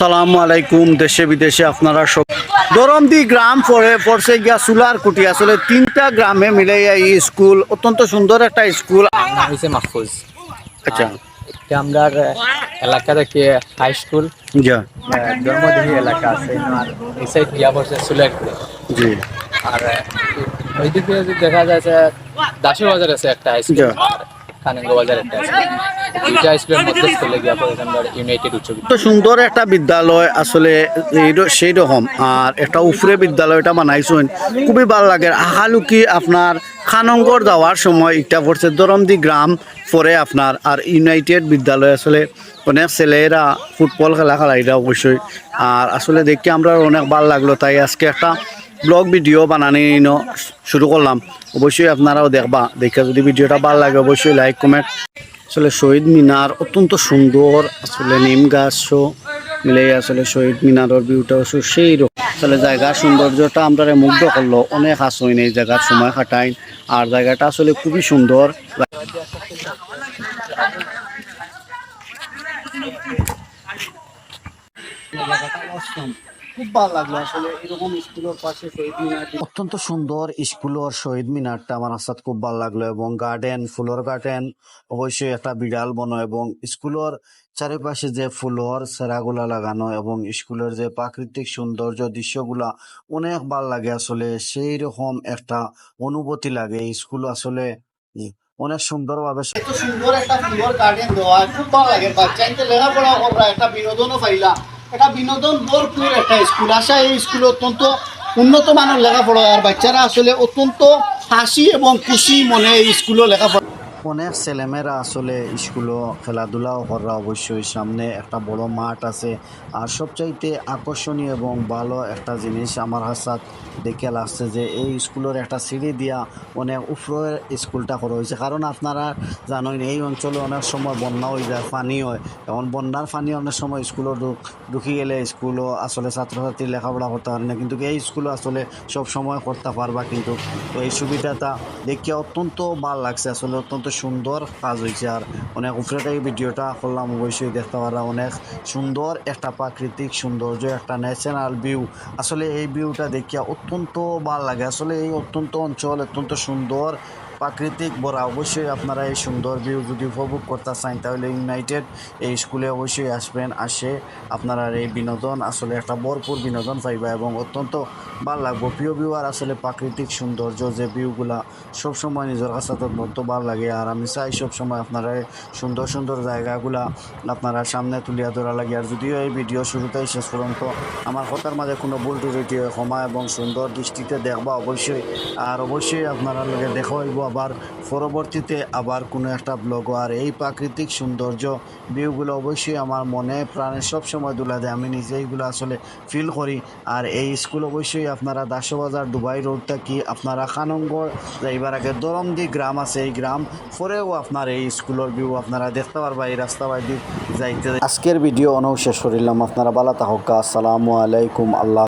আসসালামু আলাইকুম। দেশে বিদেশে আপনারা সব দরমদি গ্রাম পড়ছে গিয়া সুলার কুটি। আসলে তিনটা গ্রামে মিলে এই স্কুল অত্যন্ত সুন্দর একটা স্কুল। নাম হচ্ছে মাহফুজ। আচ্ছা, এটা আমরা এলাকা থেকে হাই স্কুল যা ধর্মদিঘি এলাকা আছে আর এই সাইড গিয়া পড়ছে সুলেটপুরে। জি আর ওই দিকে যদি দেখা যাচ্ছে দাসু বাজার আছে একটা হাই স্কুল, যা কানেঙ্গ বাজার একটা আছে। দুইটা স্কুলের মধ্যে স্কুলে গিয়া পড়ে আমরা ইউনাইটেড উচ্চ বিদ্যালয়। তো সুন্দর একটা বিদ্যালয় আসলে সেই রকম। আর একটা উফরে বিদ্যালয়টা বানাইছেন, খুবই ভালো লাগে। আহালুকি আপনার খানঙ্গর যাওয়ার সময় এটা পড়ছে দরমদি গ্রাম পরে আপনার। আর ইউনাইটেড বিদ্যালয় আসলে অনেক ছেলেরা ফুটবল খেলা এটা অবশ্যই। আর আসলে দেখতে আমরা অনেক ভালো লাগলো, তাই আজকে একটা ব্লগ ভিডিও বানানি শুরু করলাম। অবশ্যই আপনারাও দেখবা, দেখে যদি ভিডিওটা ভালো লাগে অবশ্যই লাইক কমেন্ট। আসলে শহীদ মিনার অত্যন্ত সুন্দর, আসলে নিম গাছও মিলে আসলে শহীদ মিনারের ভিউটা সেই রকম। আসলে জায়গার সৌন্দর্যটা আমরা মুগ্ধ করলো, অনেক আসইন এই জায়গার সময় কাটাই। আর জায়গাটা আসলে খুবই সুন্দর। খুব ভালো লাগলো আসলে এরকম স্কুলের পাশে শহীদ মিনার, অত্যন্ত সুন্দর স্কুলের শহীদ মিনারটা আমার আসাদ খুব ভালো লাগলো। এবং গার্ডেন, ফুলের গার্ডেন অবশ্যই একটা বিড়াল বনো, এবং স্কুলের চারিপাশে যে ফুলের সেরাগুলা লাগানো এবং স্কুলের যে প্রাকৃতিক সৌন্দর্য দৃশ্যগুলা অনেক ভালো লাগে। আসলে সেই রকম একটা অনুভূতি লাগে এই স্কুল আসলে অনেক সুন্দর ভাবে। এত সুন্দর একটা ফুলের গার্ডেন দেওয়া খুব ভালো লাগে। বাচ্চাইতে লেখাপড়া করা একটা বিনোদনও পাইলা, এটা বিনোদন ভরপুর একটা স্কুল। আসা এই স্কুল অত্যন্ত উন্নত মানের লেখাপড়া, আর বাচ্চারা আসলে অত্যন্ত হাসি এবং খুশি মনে এই স্কুলও লেখাপড়া। অনেক ছেলেমেয়েরা আসলে স্কুলও খেলাধুলাও করা। অবশ্যই সামনে একটা বড় মাঠ আছে। আর সবচাইতে আকর্ষণীয় এবং ভালো একটা জিনিস আমার হাসাত দেখে লাগছে যে এই স্কুলের একটা সিঁড়ি দিয়া অনেক উপরে স্কুলটা করা হয়েছে। কারণ আপনারা জানেন এই অঞ্চলে অনেক সময় বন্যা হয়ে যায়, পানি হয়। এখন বন্যার পানি অনেক সময় স্কুলও ঢুকি গেলে স্কুলও আসলে ছাত্রছাত্রী লেখাপড়া করতে পারে না, কিন্তু এই স্কুলও আসলে সব সময় করতে পারবা। কিন্তু এই সুবিধাটা দেখে অত্যন্ত ভালো লাগছে, আসলে অত্যন্ত সুন্দর কাজ হয়েছে। আর অনেক উপরে এই ভিডিওটা করলাম, অবশ্যই দেখতে পারা অনেক সুন্দর একটা প্রাকৃতিক সৌন্দর্য, একটা ন্যাচারাল ভিউ। আসলে এই ভিউটা দেখিয়া অত্যন্ত ভালো লাগে। আসলে এই অত্যন্ত অঞ্চল অত্যন্ত সুন্দর প্রাকৃতিক ভরা। অবশ্যই আপনারা এই সুন্দর ভিউ যদি উপভোগ করতে চান তাহলে ইউনাইটেড এই স্কুলে অবশ্যই আসবেন। আসে আপনারা এই বিনোদন আসলে একটা ভরপুর বিনোদন পাইবা এবং অত্যন্ত ভালো লাগবো। প্রিয় ভিউ আর আসলে প্রাকৃতিক সৌন্দর্য যে ভিউগুলা সবসময় নিজের কাছে অত্যন্ত ভালো লাগে। আর আমি চাই সবসময় আপনারা সুন্দর সুন্দর জায়গাগুলা আপনারা সামনে তুলিয়া ধরা লাগে। আর যদিও এই ভিডিও শুরুতেই শেষ পর্যন্ত আমার কথার মাঝে কোনো ভুল ত্রুটি ক্ষমা এবং সুন্দর দৃষ্টিতে দেখবা অবশ্যই। আর অবশ্যই আপনারা লগে দেখা হইব আবার পরবর্তীতে আবার কোনো একটা ব্লগ। আর এই প্রাকৃতিক সৌন্দর্য ভিউগুলো অবশ্যই আমার মনে প্রাণে সবসময় দুলা দেয়, আমি নিজে এইগুলো আসলে ফিল করি। আর এই স্কুল অবশ্যই আপনারা দাসবাজার দুবাই রোডটা কি আপনারা খানঙ্গর যাইবার আগে দরমদি গ্রাম আছে, এই গ্রাম পরেও আপনার এই স্কুলের ভিউ আপনারা দেখতে পারবা এই রাস্তা বাইদি যাইতে। আজকের ভিডিও অনেক শেষ করিলাম, আপনারা ভালো থাকুক। আসসালামু আলাইকুম। আল্লাহ।